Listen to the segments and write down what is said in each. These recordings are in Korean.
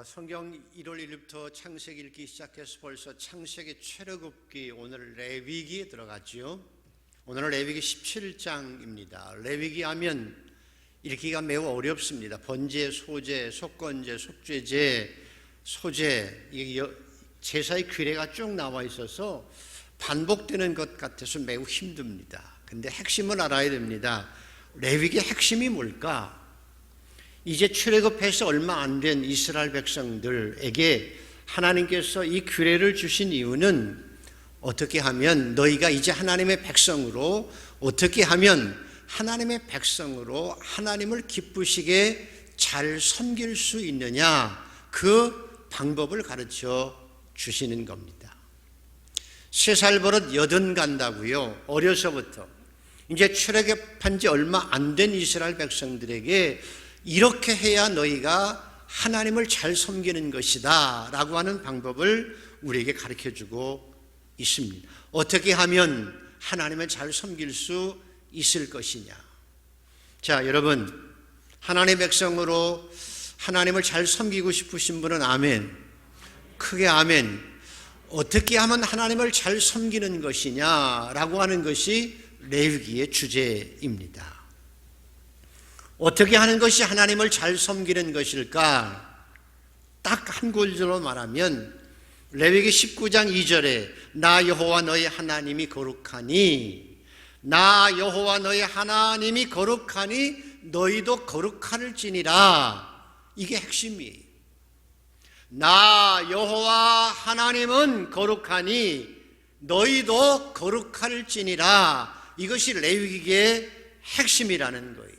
성경 1월 1일부터 창세기 읽기 시작해서 벌써 창세기 최력업기 오늘 레위기에 들어갔지요. 오늘은 레위기 17장입니다. 레위기 하면 읽기가 매우 어렵습니다. 번제, 소제, 속건제, 속죄제, 소제, 제사의 규례가 쭉 나와 있어서 반복되는 것 같아서 매우 힘듭니다. 근데 핵심을 알아야 됩니다. 레위기의 핵심이 뭘까? 이제 출애굽해서 얼마 안 된 이스라엘 백성들에게 하나님께서 이 규례를 주신 이유는 어떻게 하면 너희가 이제 하나님의 백성으로 어떻게 하면 하나님의 백성으로 하나님을 기쁘시게 잘 섬길 수 있느냐, 그 방법을 가르쳐 주시는 겁니다. 3살 버릇 80 간다고요. 어려서부터 이제 출애굽한 지 얼마 안 된 이스라엘 백성들에게 이렇게 해야 너희가 하나님을 잘 섬기는 것이다 라고 하는 방법을 우리에게 가르쳐주고 있습니다. 어떻게 하면 하나님을 잘 섬길 수 있을 것이냐. 자, 여러분, 하나님의 백성으로 하나님을 잘 섬기고 싶으신 분은 아멘. 크게 아멘. 어떻게 하면 하나님을 잘 섬기는 것이냐라고 하는 것이 레위기의 주제입니다. 어떻게 하는 것이 하나님을 잘 섬기는 것일까? 딱 한 구절로 말하면 레위기 19장 2절에 나 여호와 너희 하나님이 거룩하니, 나 여호와 너희 하나님이 거룩하니 너희도 거룩할지니라. 이게 핵심이에요. 나 여호와 하나님은 거룩하니 너희도 거룩할지니라. 이것이 레위기의 핵심이라는 거예요.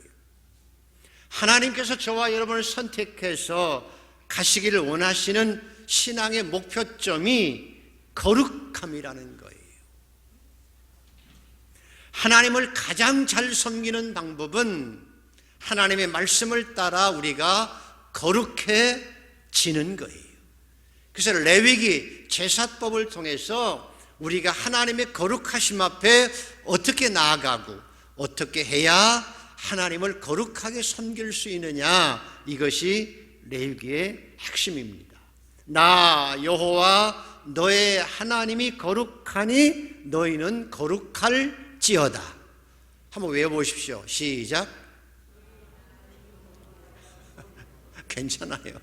하나님께서 저와 여러분을 선택해서 가시기를 원하시는 신앙의 목표점이 거룩함이라는 거예요. 하나님을 가장 잘 섬기는 방법은 하나님의 말씀을 따라 우리가 거룩해지는 거예요. 그래서 레위기 제사법을 통해서 우리가 하나님의 거룩하심 앞에 어떻게 나아가고 어떻게 해야 하나님을 거룩하게 섬길 수 있느냐, 이것이 레위기의 핵심입니다. 나 여호와 너의 하나님이 거룩하니 너희는 거룩할지어다. 한번 외워보십시오. 시작. 괜찮아요.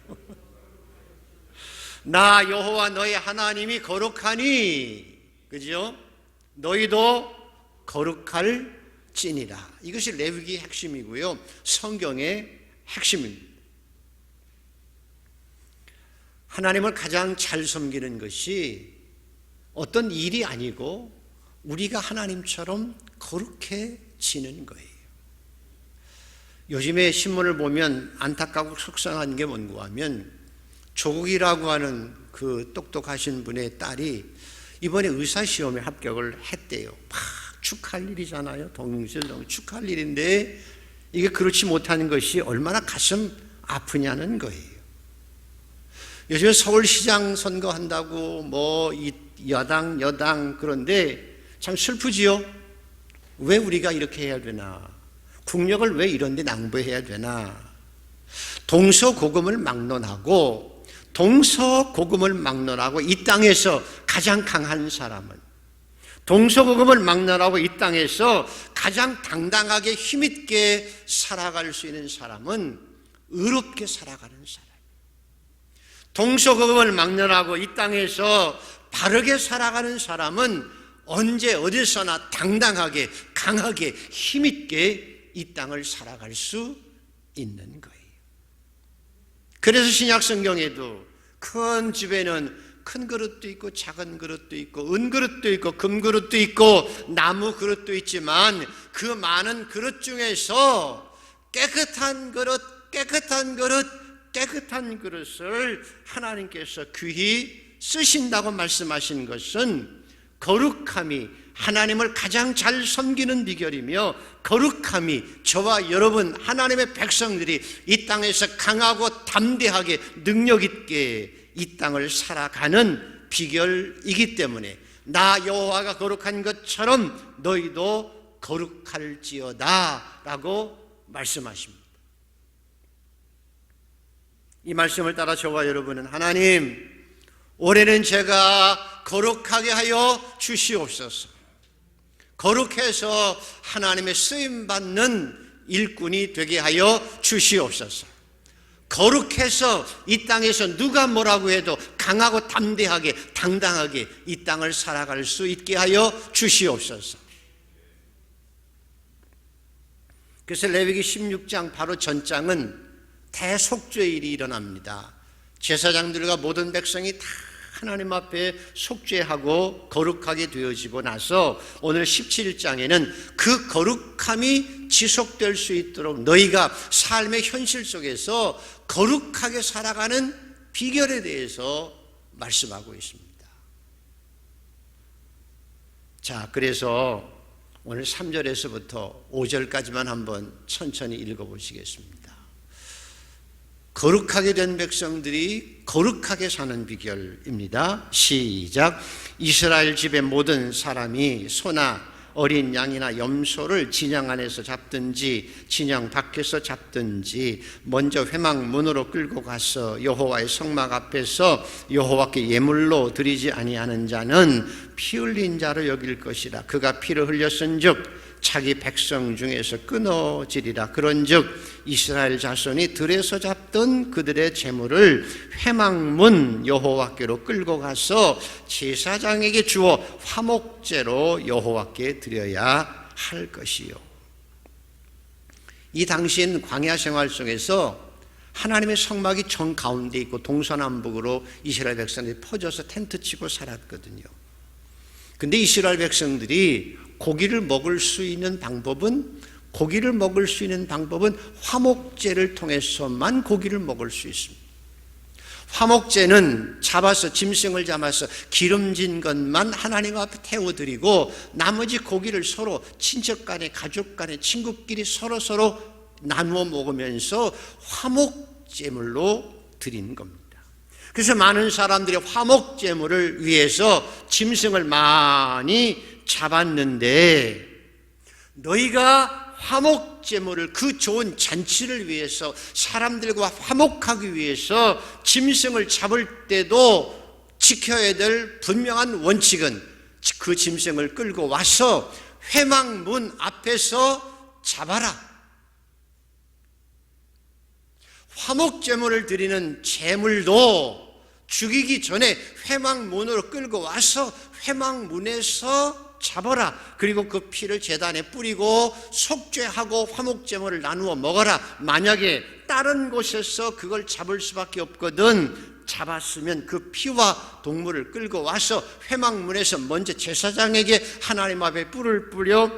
나 여호와 너의 하나님이 거룩하니, 그죠? 너희도 거룩할 찐이라. 이것이 레위기의 핵심이고요, 성경의 핵심입니다. 하나님을 가장 잘 섬기는 것이 어떤 일이 아니고 우리가 하나님처럼 거룩해지는 거예요. 요즘에 신문을 보면 안타깝고 속상한 게 뭔가 하면 조국이라고 하는 그 똑똑하신 분의 딸이 이번에 의사시험에 합격을 했대요. 축하할 일이잖아요. 동시에 축하할 일인데 이게 그렇지 못하는 것이 얼마나 가슴 아프냐는 거예요. 요즘에 서울시장 선거한다고 뭐 여당 그런데 참 슬프지요. 왜 우리가 이렇게 해야 되나? 국력을 왜 이런 데 낭비해야 되나? 동서고금을 막론하고 이 땅에서 가장 강한 사람은, 동서고금을 막론하고 이 땅에서 가장 당당하게 힘있게 살아갈 수 있는 사람은 의롭게 살아가는 사람, 동서고금을 막론하고 이 땅에서 바르게 살아가는 사람은 언제 어디서나 당당하게 강하게 힘있게 이 땅을 살아갈 수 있는 거예요. 그래서 신약 성경에도 큰 집에는 큰 그릇도 있고 작은 그릇도 있고 은그릇도 있고 금그릇도 있고 나무 그릇도 있지만 그 많은 그릇 중에서 깨끗한 그릇을 하나님께서 귀히 쓰신다고 말씀하신 것은 거룩함이 하나님을 가장 잘 섬기는 비결이며, 거룩함이 저와 여러분 하나님의 백성들이 이 땅에서 강하고 담대하게 능력 있게 이 땅을 살아가는 비결이기 때문에 나 여호와가 거룩한 것처럼 너희도 거룩할지어다 라고 말씀하십니다. 이 말씀을 따라 저와 여러분은 하나님, 올해는 제가 거룩하게 하여 주시옵소서. 거룩해서 하나님의 쓰임받는 일꾼이 되게 하여 주시옵소서. 거룩해서 이 땅에서 누가 뭐라고 해도 강하고 담대하게 당당하게 이 땅을 살아갈 수 있게 하여 주시옵소서. 그래서 레위기 16장 바로 전장은 대속죄일이 일어납니다. 제사장들과 모든 백성이 다 하나님 앞에 속죄하고 거룩하게 되어지고 나서 오늘 17장에는 그 거룩함이 지속될 수 있도록 너희가 삶의 현실 속에서 거룩하게 살아가는 비결에 대해서 말씀하고 있습니다. 자, 그래서 오늘 3절에서부터 5절까지만 한번 천천히 읽어보시겠습니다. 거룩하게 된 백성들이 거룩하게 사는 비결입니다. 시작. 이스라엘 집의 모든 사람이 소나 어린 양이나 염소를 진영 안에서 잡든지 진영 밖에서 잡든지 먼저 회막문으로 끌고 가서 여호와의 성막 앞에서 여호와께 예물로 드리지 아니하는 자는 피 흘린 자로 여길 것이라. 그가 피를 흘렸은즉 자기 백성 중에서 끊어지리라. 그런즉 이스라엘 자손이 들에서 잡던 그들의 재물을 회막문 여호와께로 끌고 가서 제사장에게 주어 화목제로 여호와께 드려야 할 것이요. 이 당시엔 광야 생활 속에서 하나님의 성막이 정 가운데 있고 동서남북으로 이스라엘 백성들이 퍼져서 텐트 치고 살았거든요. 근데 이스라엘 백성들이 고기를 먹을 수 있는 방법은 화목제를 통해서만 고기를 먹을 수 있습니다. 화목제는 짐승을 잡아서 기름진 것만 하나님 앞에 태워드리고 나머지 고기를 서로 친척 간에 가족 간에 친구끼리 서로 나누어 먹으면서 화목제물로 드리는 겁니다. 그래서 많은 사람들이 화목제물을 위해서 짐승을 많이 잡았는데 너희가 화목제물을 그 좋은 잔치를 위해서 사람들과 화목하기 위해서 짐승을 잡을 때도 지켜야 될 분명한 원칙은 그 짐승을 끌고 와서 회막문 앞에서 잡아라. 화목제물을 드리는 제물도 죽이기 전에 회막문으로 끌고 와서 회막문에서 잡아라. 그리고 그 피를 제단에 뿌리고 속죄하고 화목제물을 나누어 먹어라. 만약에 다른 곳에서 그걸 잡을 수밖에 없거든 잡았으면 그 피와 동물을 끌고 와서 회막문에서 먼저 제사장에게 하나님 앞에 피를 뿌려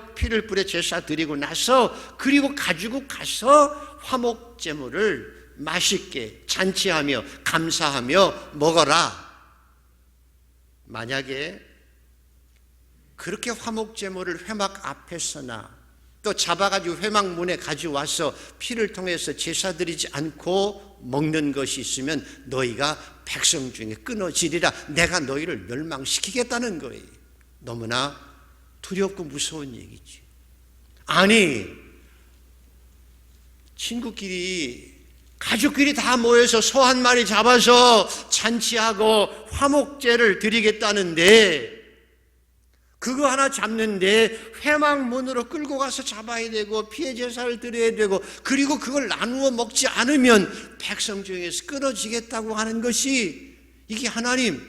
제사 드리고 나서 그리고 가지고 가서 화목제물을 맛있게 잔치하며 감사하며 먹어라. 만약에 그렇게 화목제물을 회막 앞에서나 또 잡아가지고 회막문에 가져와서 피를 통해서 제사 드리지 않고 먹는 것이 있으면 너희가 백성 중에 끊어지리라. 내가 너희를 멸망시키겠다는 거예요. 너무나 두렵고 무서운 얘기지. 아니, 친구끼리 가족끼리 다 모여서 소 한 마리 잡아서 잔치하고 화목제를 드리겠다는데 그거 하나 잡는데 회막문으로 끌고 가서 잡아야 되고 피해 제사를 드려야 되고 그리고 그걸 나누어 먹지 않으면 백성 중에서 끊어지겠다고 하는 것이 이게 하나님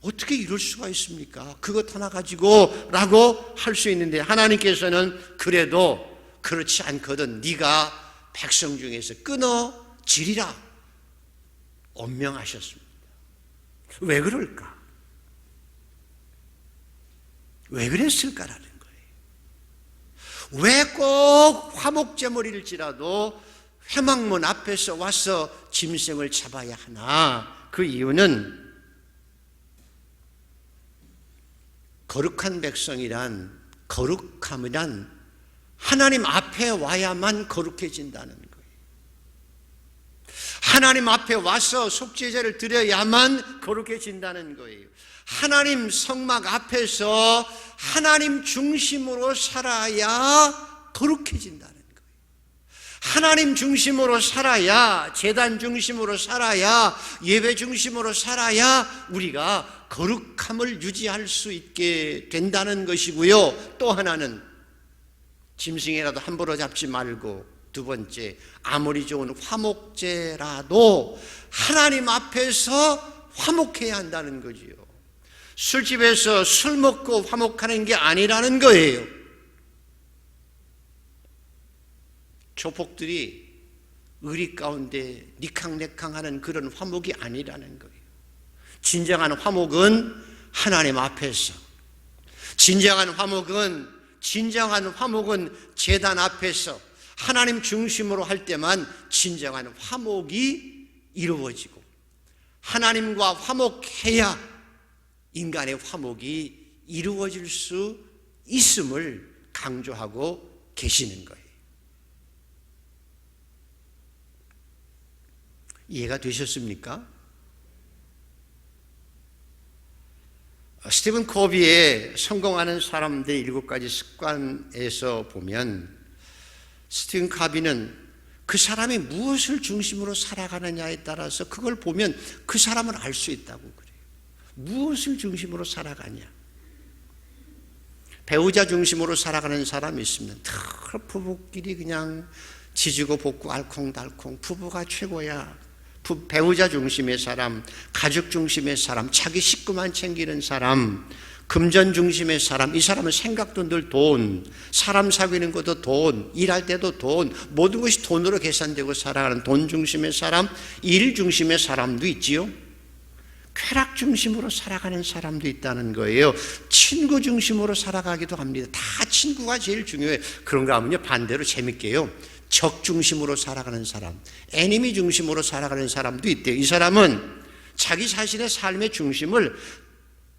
어떻게 이럴 수가 있습니까? 그것 하나 가지고 라고 할 수 있는데 하나님께서는 그래도 그렇지 않거든 네가 백성 중에서 끊어지리라 엄명하셨습니다. 왜 그럴까? 왜 그랬을까라는 거예요. 왜 꼭 화목제물일지라도 회막문 앞에서 와서 짐승을 잡아야 하나? 그 이유는 거룩한 백성이란 거룩함이란 하나님 앞에 와야만 거룩해진다는 거예요. 하나님 앞에 와서 속죄제를 드려야만 거룩해진다는 거예요. 하나님 성막 앞에서 하나님 중심으로 살아야 거룩해진다는 거예요. 하나님 중심으로 살아야, 제단 중심으로 살아야, 예배 중심으로 살아야 우리가 거룩함을 유지할 수 있게 된다는 것이고요. 또 하나는 짐승이라도 함부로 잡지 말고, 두 번째, 아무리 좋은 화목제라도 하나님 앞에서 화목해야 한다는 거지요. 술집에서 술 먹고 화목하는 게 아니라는 거예요. 조폭들이 의리 가운데 니캉네캉하는 그런 화목이 아니라는 거예요. 진정한 화목은 하나님 앞에서, 진정한 화목은 제단 앞에서 하나님 중심으로 할 때만 진정한 화목이 이루어지고, 하나님과 화목해야 인간의 화목이 이루어질 수 있음을 강조하고 계시는 거예요. 이해가 되셨습니까? 스티븐 코비의 성공하는 사람들의 7가지 습관에서 보면, 스티븐 코비는 그 사람이 무엇을 중심으로 살아가느냐에 따라서 그걸 보면 그 사람을 알 수 있다고 그래요. 무엇을 중심으로 살아가냐. 배우자 중심으로 살아가는 사람이 있으면 늘 부부끼리 그냥 지지고 볶고 알콩달콩, 부부가 최고야. 배우자 중심의 사람, 가족 중심의 사람, 자기 식구만 챙기는 사람, 금전 중심의 사람, 이 사람은 생각도 늘 돈, 사람 사귀는 것도 돈, 일할 때도 돈, 모든 것이 돈으로 계산되고 살아가는 돈 중심의 사람, 일 중심의 사람도 있지요. 쾌락 중심으로 살아가는 사람도 있다는 거예요. 친구 중심으로 살아가기도 합니다. 다 친구가 제일 중요해요. 그런가 하면요, 반대로 재밌게요, 적 중심으로 살아가는 사람, 애니미 중심으로 살아가는 사람도 있대요. 이 사람은 자기 자신의 삶의 중심을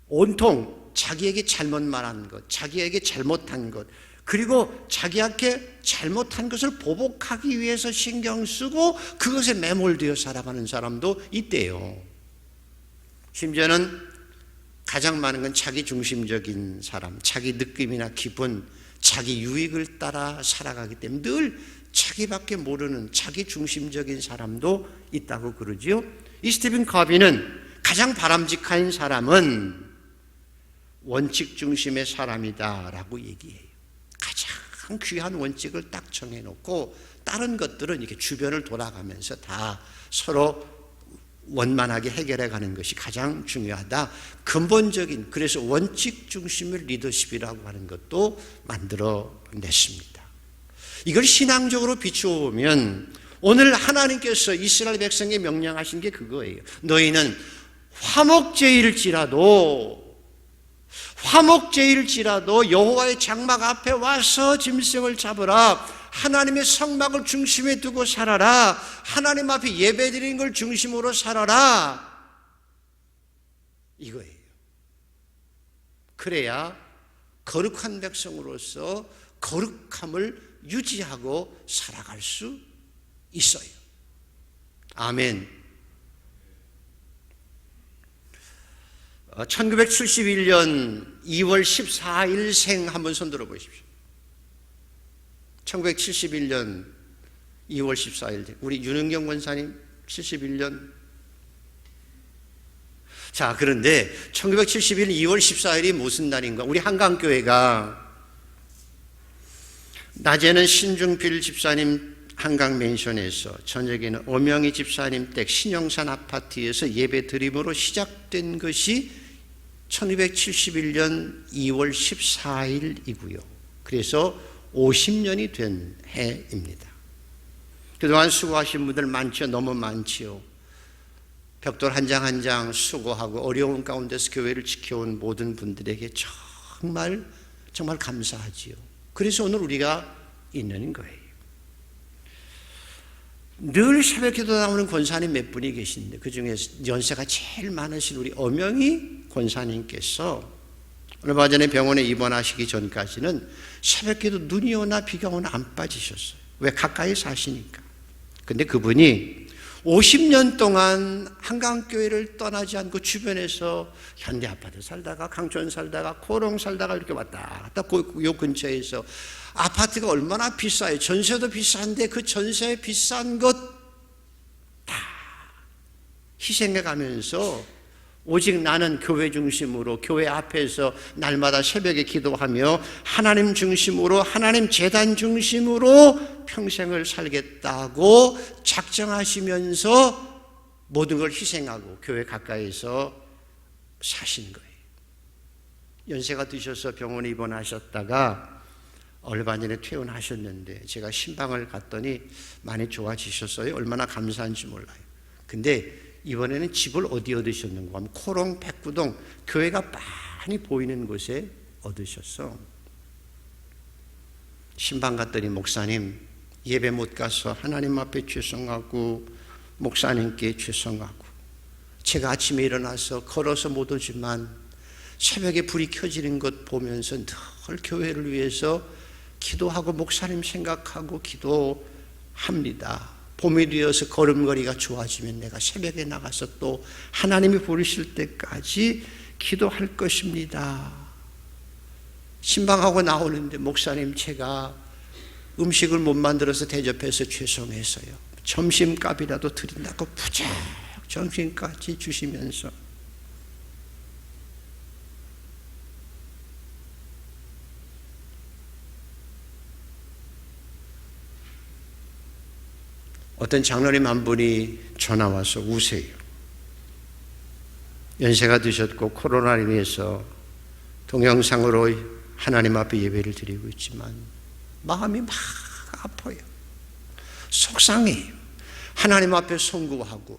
온통 자기에게 잘못 말한 것, 자기에게 잘못한 것, 그리고 자기한테 잘못한 것을 보복하기 위해서 신경 쓰고 그것에 매몰되어 살아가는 사람도 있대요. 심지어는 가장 많은 건 자기 중심적인 사람, 자기 느낌이나 기분, 자기 유익을 따라 살아가기 때문에 늘 자기밖에 모르는 자기 중심적인 사람도 있다고 그러지요. 이 스티븐 코비는 가장 바람직한 사람은 원칙 중심의 사람이다라고 얘기해요. 가장 귀한 원칙을 딱 정해놓고 다른 것들은 이렇게 주변을 돌아가면서 다 서로 원만하게 해결해 가는 것이 가장 중요하다. 근본적인, 그래서 원칙 중심의 리더십이라고 하는 것도 만들어냈습니다. 이걸 신앙적으로 비추어보면 오늘 하나님께서 이스라엘 백성에게 명령하신 게 그거예요. 너희는 화목제일지라도 여호와의 장막 앞에 와서 짐승을 잡으라. 하나님의 성막을 중심에 두고 살아라. 하나님 앞에 예배드리는 걸 중심으로 살아라. 이거예요. 그래야 거룩한 백성으로서 거룩함을 유지하고 살아갈 수 있어요. 아멘. 1971년 2월 14일 생 한번 손 들어 보십시오. 1971년 2월 14일 우리 윤은경 권사님 71년. 자, 그런데 1971년 2월 14일이 무슨 날인가? 우리 한강교회가 낮에는 신중필 집사님 한강맨션에서, 저녁에는 엄영희 집사님 댁 신영산 아파트에서 예배 드림으로 시작된 것이 1971년 2월 14일이고요. 그래서 50년이 된 해입니다. 그동안 수고하신 분들 많죠? 너무 많지요. 벽돌 한 장 한 장 수고하고 어려운 가운데서 교회를 지켜온 모든 분들에게 정말 감사하지요. 그래서 오늘 우리가 있는 거예요. 늘 새벽기도 나오는 권사님 몇 분이 계신데 그 중에 연세가 제일 많으신 우리 엄영희 권사님께서 얼마 전에 병원에 입원하시기 전까지는 새벽기도 눈이 오나 비가 오나 안 빠지셨어요. 왜? 가까이 사시니까. 근데 그분이 50년 동안 한강교회를 떠나지 않고 주변에서 현대아파트 살다가 강촌 살다가 코롱 살다가 이렇게 왔다 갔다 요 근처에서 아파트가 얼마나 비싸요. 전세도 비싼데 그 전세 비싼 것 다 희생해 가면서 오직 나는 교회 중심으로 교회 앞에서 날마다 새벽에 기도하며 하나님 중심으로 하나님 제단 중심으로 평생을 살겠다고 작정하시면서 모든 걸 희생하고 교회 가까이서 사신 거예요. 연세가 드셔서 병원에 입원하셨다가 얼마 전에 퇴원하셨는데 제가 신방을 갔더니 많이 좋아지셨어요. 얼마나 감사한지 몰라요. 근데 이번에는 집을 어디 얻으셨는가 하면 코롱 백구동 교회가 많이 보이는 곳에 얻으셨어. 신방 갔더니 목사님 예배 못 가서 하나님 앞에 죄송하고 목사님께 죄송하고 제가 아침에 일어나서 걸어서 못 오지만 새벽에 불이 켜지는 것 보면서 늘 교회를 위해서 기도하고 목사님 생각하고 기도합니다. 봄이 되어서 걸음걸이가 좋아지면 내가 새벽에 나가서 또 하나님이 부르실 때까지 기도할 것입니다. 신방하고 나오는데 목사님 제가 음식을 못 만들어서 대접해서 죄송해서요. 점심값이라도 드린다고 부쩍 점심까지 주시면서 어떤 장로님 한 분이 전화 와서 우세요. 연세가 드셨고 코로나로 인해서 동영상으로 하나님 앞에 예배를 드리고 있지만 마음이 막 아파요. 속상해요. 하나님 앞에 송구하고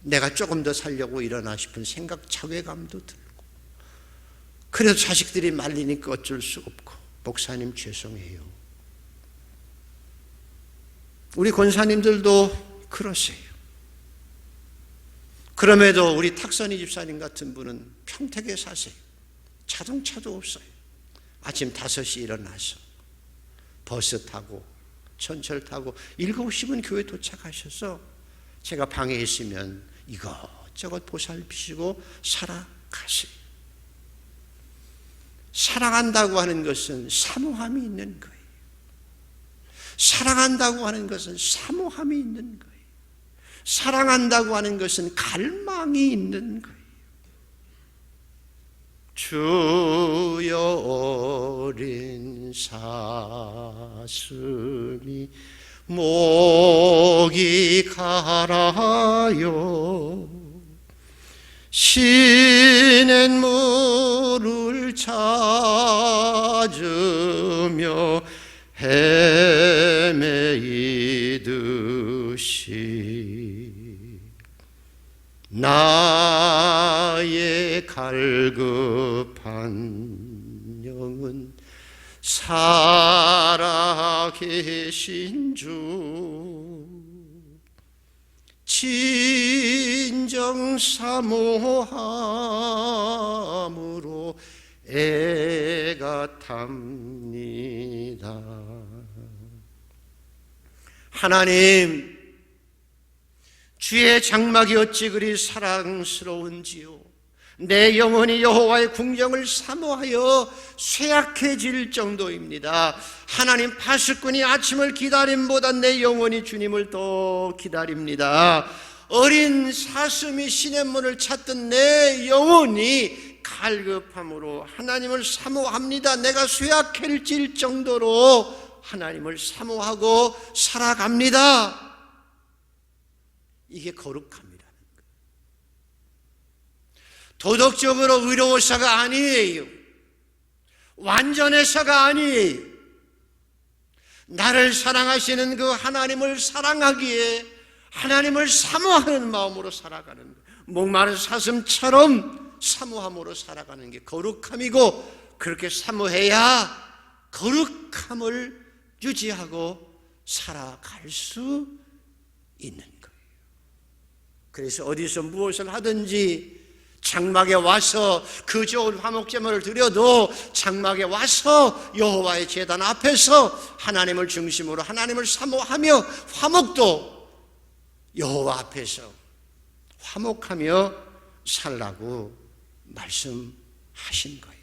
내가 조금 더 살려고 일어나 싶은 생각, 자괴감도 들고 그래도 자식들이 말리니까 어쩔 수 없고 목사님 죄송해요. 우리 권사님들도 그러세요. 그럼에도 우리 탁선희 집사님 같은 분은 평택에 사세요. 자동차도 없어요. 아침 5시 일어나서 버스 타고 전철 타고 7시면 교회 도착하셔서 제가 방에 있으면 이것저것 보살피시고 살아가세요. 사랑한다고 하는 것은 사모함이 있는 거예요. 사랑한다고 하는 것은 사모함이 있는 거예요. 사랑한다고 하는 것은 갈망이 있는 거예요. 주여 어린 사슴이 목이 갈아요. 시냇 물을 찾으며 헤매이듯이 나의 갈급한 영은 살아계신 주 진정 사모함으로 애가 탑니다. 하나님, 주의 장막이 어찌 그리 사랑스러운지요. 내 영혼이 여호와의 궁정을 사모하여 쇠약해질 정도입니다. 하나님, 파수꾼이 아침을 기다림보다 내 영혼이 주님을 더 기다립니다. 어린 사슴이 시냇물을 찾던 내 영혼이 갈급함으로 하나님을 사모합니다. 내가 쇠약해질 정도로 하나님을 사모하고 살아갑니다. 이게 거룩함이라는 거예요. 도덕적으로 의로워서가 아니에요. 완전해서가 아니에요. 나를 사랑하시는 그 하나님을 사랑하기에 하나님을 사모하는 마음으로 살아가는 거예요. 목마른 사슴처럼 사모함으로 살아가는 게 거룩함이고, 그렇게 사모해야 거룩함을 유지하고 살아갈 수 있는 거예요. 그래서 어디서 무엇을 하든지 장막에 와서 그 좋은 화목제물을 드려도 장막에 와서 여호와의 제단 앞에서 하나님을 중심으로 하나님을 사모하며, 화목도 여호와 앞에서 화목하며 살라고 말씀하신 거예요.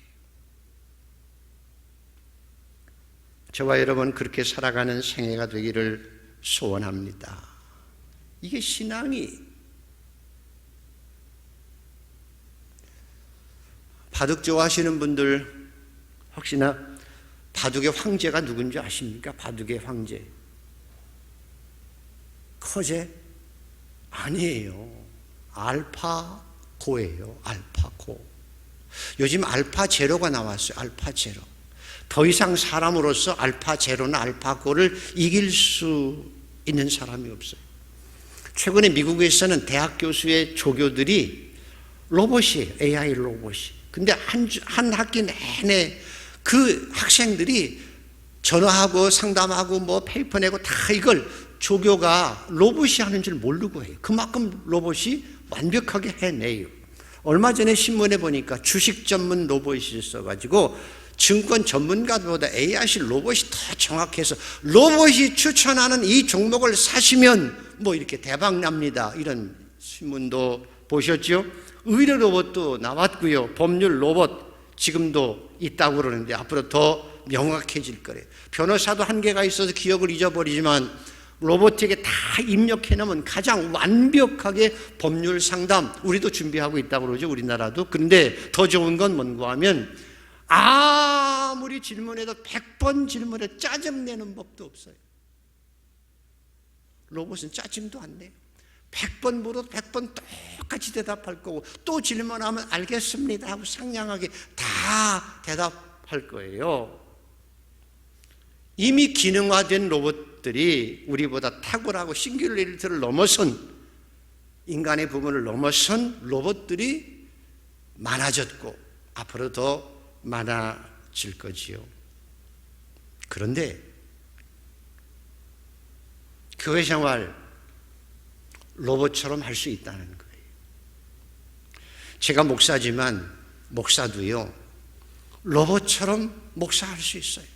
저와 여러분 그렇게 살아가는 생애가 되기를 소원합니다. 이게 신앙이 바둑 좋아하시는 분들 혹시나 바둑의 황제가 누군지 아십니까? 바둑의 황제 커제? 아니에요. 알파고예요. 알파고. 요즘 알파제로가 나왔어요. 알파제로. 더 이상 사람으로서 알파제로나 알파고를 이길 수 있는 사람이 없어요. 최근에 미국에서는 대학 교수의 조교들이 로봇이에요. AI 로봇이. 근데 한 학기 내내 그 학생들이 전화하고 상담하고 뭐 페이퍼 내고 다 이걸 조교가 로봇이 하는 줄 모르고 해요. 그만큼 로봇이 완벽하게 해내요. 얼마 전에 신문에 보니까 주식 전문 로봇이 있어가지고 증권 전문가보다 AI식 로봇이 더 정확해서 로봇이 추천하는 이 종목을 사시면 뭐 이렇게 대박 납니다. 이런 신문도 보셨죠? 의료 로봇도 나왔고요. 법률 로봇 지금도 있다고 그러는데 앞으로 더 명확해질 거래요. 변호사도 한계가 있어서 기억을 잊어버리지만 로봇에게 다 입력해놓으면 가장 완벽하게 법률 상담 우리도 준비하고 있다고 그러죠. 우리나라도. 그런데 더 좋은 건 뭔가 하면 아무리 질문해도 100번 질문에 짜증내는 법도 없어요. 로봇은 짜증도 안 내요. 100번 물어도 100번 똑같이 대답할 거고 또 질문하면 알겠습니다 하고 상냥하게 다 대답할 거예요. 이미 기능화된 로봇들이 우리보다 탁월하고 싱귤레이터를 넘어선 인간의 부분을 넘어선 로봇들이 많아졌고 앞으로 더 많아질 거지요. 그런데 교회 생활 로봇처럼 할 수 있다는 거예요. 제가 목사지만 목사도요 로봇처럼 목사할 수 있어요.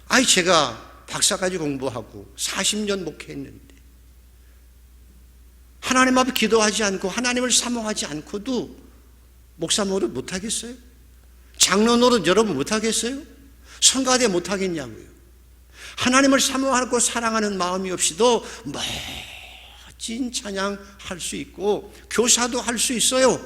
아니 제가 박사까지 공부하고 40년 목회했는데 하나님 앞에 기도하지 않고 하나님을 사모하지 않고도 목사 노릇 못하겠어요? 장로 노릇 여러분 못하겠어요? 성가대 못하겠냐고요. 하나님을 사모하고 사랑하는 마음이 없이도 멋진 찬양 할 수 있고 교사도 할 수 있어요.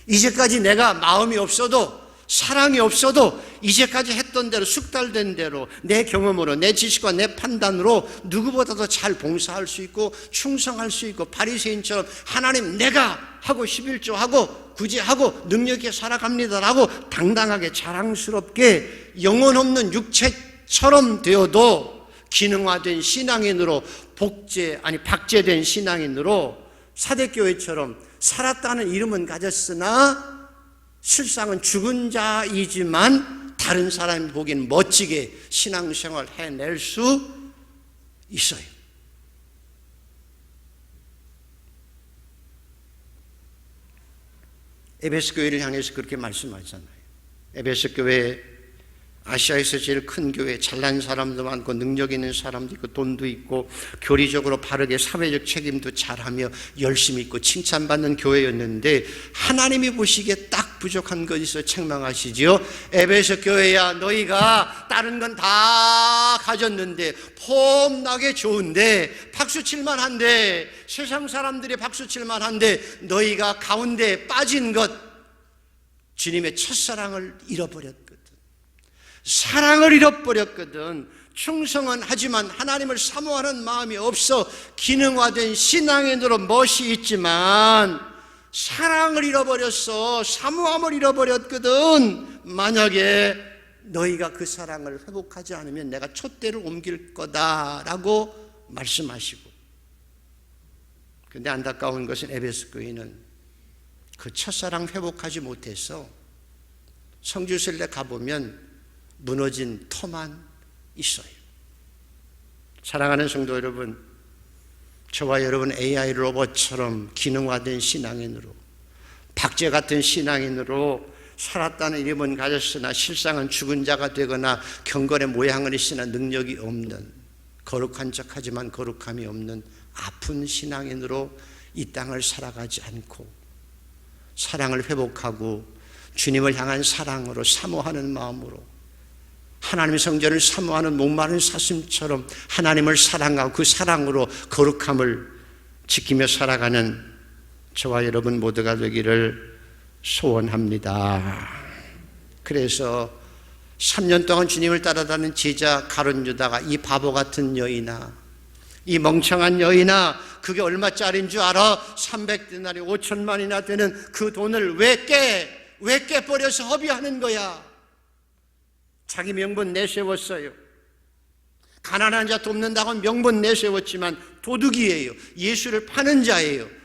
이제까지 내가 마음이 없어도 사랑이 없어도 이제까지 했던 대로 숙달된 대로 내 경험으로 내 지식과 내 판단으로 누구보다도 잘 봉사할 수 있고 충성할 수 있고 바리새인처럼 하나님 내가 하고 11조하고 구제하고 능력 있게 살아갑니다라고 당당하게 자랑스럽게 영혼 없는 육체처럼 되어도 기능화된 신앙인으로 박제된 신앙인으로 사대교회처럼 살았다는 이름은 가졌으나 실상은 죽은 자이지만 다른 사람이 보기엔 멋지게 신앙생활 해낼 수 있어요. 에베소 교회를 향해서 그렇게 말씀하잖아요. 에베소 교회 아시아에서 제일 큰 교회, 잘난 사람도 많고 능력 있는 사람도 있고 돈도 있고 교리적으로 바르게 사회적 책임도 잘하며 열심히 있고 칭찬받는 교회였는데 하나님이 보시기에 딱 부족한 것이 있어 책망하시지요. 에베소 교회야 너희가 다른 건 다 가졌는데 폼나게 좋은데 박수칠만 한데 세상 사람들이 박수칠만 한데 너희가 가운데 빠진 것 주님의 첫사랑을 잃어버렸거든. 사랑을 잃어버렸거든. 충성은 하지만 하나님을 사모하는 마음이 없어 기능화된 신앙인으로 멋이 있지만 사랑을 잃어버렸어. 사모함을 잃어버렸거든. 만약에 너희가 그 사랑을 회복하지 않으면 내가 촛대를 옮길 거다라고 말씀하시고, 근데 안타까운 것은 에베소 교회는 그 첫사랑 회복하지 못해서 성지순례 가보면 무너진 터만 있어요. 사랑하는 성도 여러분, 저와 여러분 AI 로봇처럼 기능화된 신앙인으로 박제 같은 신앙인으로 살았다는 이름은 가졌으나 실상은 죽은 자가 되거나 경건의 모양을 있으나 능력이 없는 거룩한 척하지만 거룩함이 없는 아픈 신앙인으로 이 땅을 살아가지 않고 사랑을 회복하고 주님을 향한 사랑으로 사모하는 마음으로 하나님의 성전을 사모하는 목마른 사슴처럼 하나님을 사랑하고 그 사랑으로 거룩함을 지키며 살아가는 저와 여러분 모두가 되기를 소원합니다. 그래서 3년 동안 주님을 따라다니는 제자 가룟 유다가 이 바보 같은 여인아, 이 멍청한 여인아, 그게 얼마짜리인 줄 알아? 300데나리 5천만이나 되는 그 돈을 왜 깨버려서 허비하는 거야? 자기 명분 내세웠어요. 가난한 자 돕는다고 명분 내세웠지만 도둑이에요. 예수를 파는 자예요.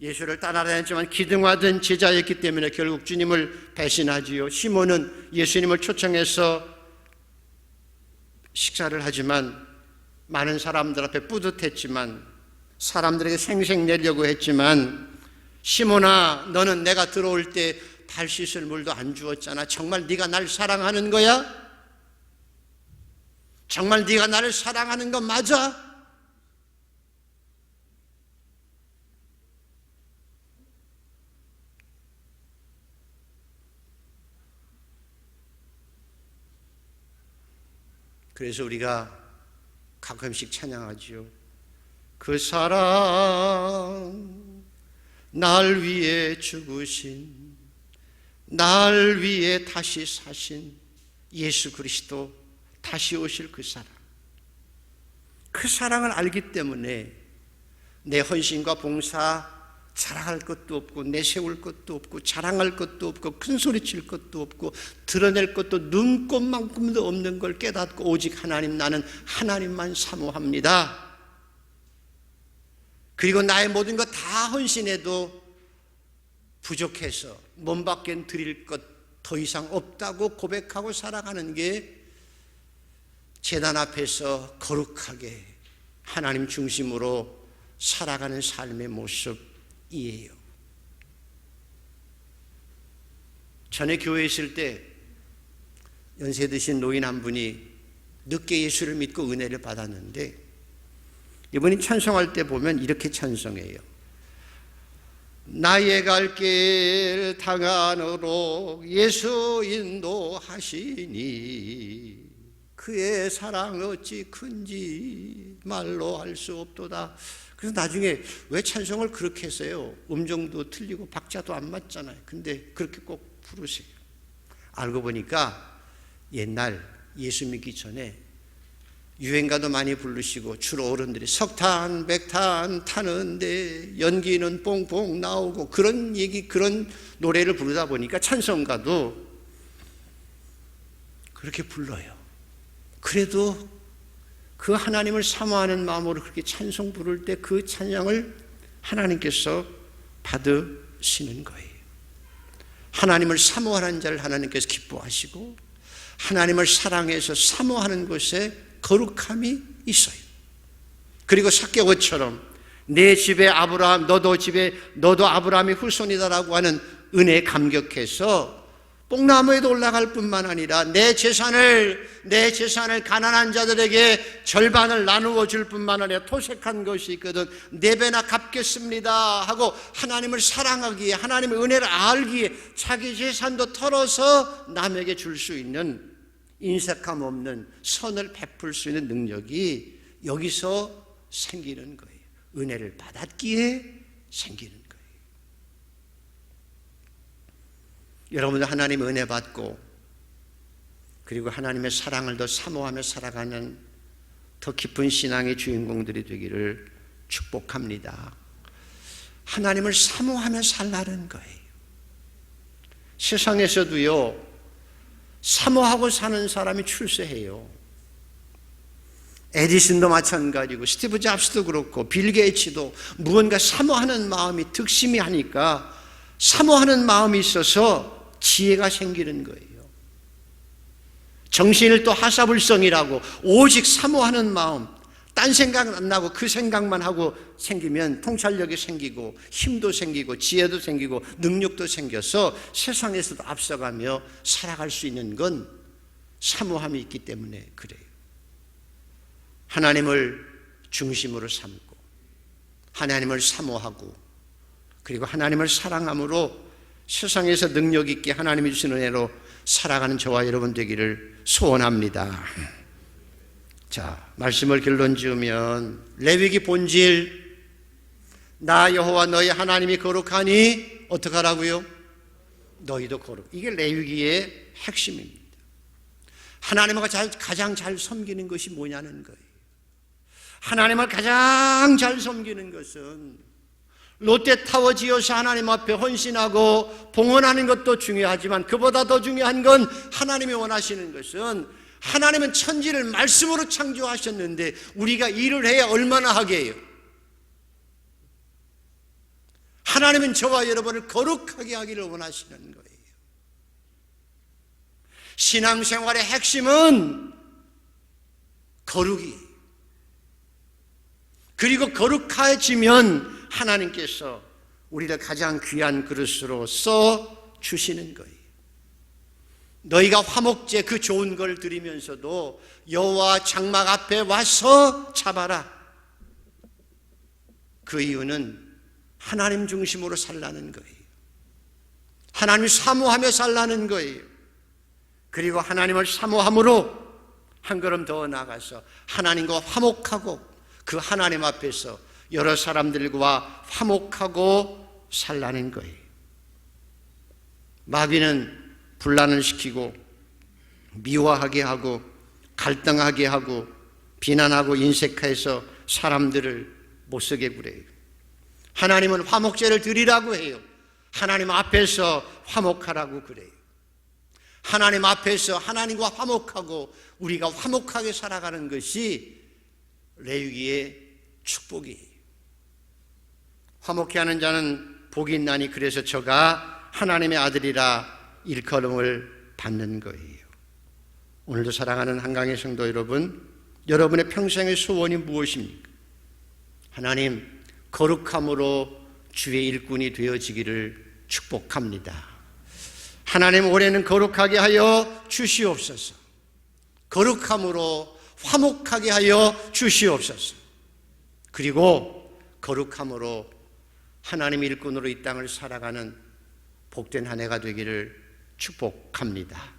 예수를 따라다녔지만 기등화된 제자였기 때문에 결국 주님을 배신하지요. 시몬은 예수님을 초청해서 식사를 하지만 많은 사람들 앞에 뿌듯했지만 사람들에게 생색내려고 했지만 시몬아, 너는 내가 들어올 때 발 씻을 물도 안 주었잖아. 정말 네가 날 사랑하는 거야? 정말 네가 나를 사랑하는 거 맞아? 그래서 우리가 가끔씩 찬양하지요. 그 사랑 날 위해 죽으신, 날 위해 다시 사신 예수 그리스도, 다시 오실 그 사랑, 그 사랑을 알기 때문에 내 헌신과 봉사 자랑할 것도 없고 내세울 것도 없고 자랑할 것도 없고 큰소리칠 것도 없고 드러낼 것도 눈꼽만큼도 없는 걸 깨닫고 오직 하나님, 나는 하나님만 사모합니다. 그리고 나의 모든 것 다 헌신해도 부족해서 몸 밖엔 드릴 것 더 이상 없다고 고백하고 살아가는 게 제단 앞에서 거룩하게 하나님 중심으로 살아가는 삶의 모습이에요. 전에 교회에 있을 때 연세 드신 노인 한 분이 늦게 예수를 믿고 은혜를 받았는데 이분이 찬송할 때 보면 이렇게 찬송해요. 나의 갈 길 당안으로 예수 인도하시니 그의 사랑 어찌 큰지 말로 알 수 없도다. 그래서 나중에 왜 찬송을 그렇게 했어요? 음정도 틀리고 박자도 안 맞잖아요. 근데 그렇게 꼭 부르세요. 알고 보니까 옛날 예수 믿기 전에 유행가도 많이 부르시고 주로 어른들이 석탄, 백탄 타는데 연기는 뽕뽕 나오고 그런 노래를 부르다 보니까 찬송가도 그렇게 불러요. 그래도 그 하나님을 사모하는 마음으로 그렇게 찬송 부를 때 그 찬양을 하나님께서 받으시는 거예요. 하나님을 사모하는 자를 하나님께서 기뻐하시고 하나님을 사랑해서 사모하는 것에 거룩함이 있어요. 그리고 삭개오처럼 내 집에 아브라함, 너도 아브라함의 후손이다라고 하는 은혜에 감격해서 뽕나무에도 올라갈 뿐만 아니라 내 재산을 가난한 자들에게 절반을 나누어 줄 뿐만 아니라 토색한 것이 있거든 4배나 갚겠습니다 하고 하나님을 사랑하기에, 하나님의 은혜를 알기에 자기 재산도 털어서 남에게 줄 수 있는 인색함 없는 선을 베풀 수 있는 능력이 여기서 생기는 거예요. 은혜를 받았기에 생기는 거예요. 여러분들 하나님의 은혜 받고 그리고 하나님의 사랑을 더 사모하며 살아가는 더 깊은 신앙의 주인공들이 되기를 축복합니다. 하나님을 사모하며 살라는 거예요. 세상에서도요, 사모하고 사는 사람이 출세해요. 에디슨도 마찬가지고 스티브 잡스도 그렇고 빌 게이츠도 무언가 사모하는 마음이 득심이 하니까 사모하는 마음이 있어서 지혜가 생기는 거예요. 정신을 또 하사불성이라고 오직 사모하는 마음, 딴 생각 안 나고 그 생각만 하고 생기면 통찰력이 생기고 힘도 생기고 지혜도 생기고 능력도 생겨서 세상에서도 앞서가며 살아갈 수 있는 건 사모함이 있기 때문에 그래요. 하나님을 중심으로 삼고 하나님을 사모하고 그리고 하나님을 사랑함으로 세상에서 능력 있게 하나님이 주시는 은혜로 살아가는 저와 여러분 되기를 소원합니다. 자, 말씀을 결론 지으면 레위기 본질, 나 여호와 너희 하나님이 거룩하니 어떻게 하라고요? 너희도 거룩. 이게 레위기의 핵심입니다. 하나님을 가장 잘 섬기는 것이 뭐냐는 거예요. 하나님을 가장 잘 섬기는 것은 롯데타워 지어서 하나님 앞에 헌신하고 봉헌하는 것도 중요하지만 그보다 더 중요한 건 하나님이 원하시는 것은, 하나님은 천지를 말씀으로 창조하셨는데 우리가 일을 해야 얼마나 하게 해요? 하나님은 저와 여러분을 거룩하게 하기를 원하시는 거예요. 신앙생활의 핵심은 거룩이에요. 그리고 거룩해지면 하나님께서 우리를 가장 귀한 그릇으로 써 주시는 거예요. 너희가 화목제 그 좋은 걸 드리면서도 여호와 장막 앞에 와서 잡아라. 그 이유는 하나님 중심으로 살라는 거예요. 하나님을 사모하며 살라는 거예요. 그리고 하나님을 사모함으로 한 걸음 더 나아가서 하나님과 화목하고 그 하나님 앞에서 여러 사람들과 화목하고 살라는 거예요. 마귀는 분란을 시키고 미워하게 하고 갈등하게 하고 비난하고 인색해서 사람들을 못쓰게 그래요. 하나님은 화목제를 드리라고 해요. 하나님 앞에서 화목하라고 그래요. 하나님 앞에서 하나님과 화목하고 우리가 화목하게 살아가는 것이 레위기의 축복이에요. 화목해 하는 자는 복이 있나니 그래서 저가 하나님의 아들이라 일컬음을 받는 거예요. 오늘도 사랑하는 한강의 성도 여러분, 여러분의 평생의 소원이 무엇입니까? 하나님, 거룩함으로 주의 일꾼이 되어지기를 축복합니다. 하나님, 올해는 거룩하게 하여 주시옵소서. 거룩함으로 화목하게 하여 주시옵소서. 그리고 거룩함으로 하나님 일꾼으로 이 땅을 살아가는 복된 한 해가 되기를 축복합니다.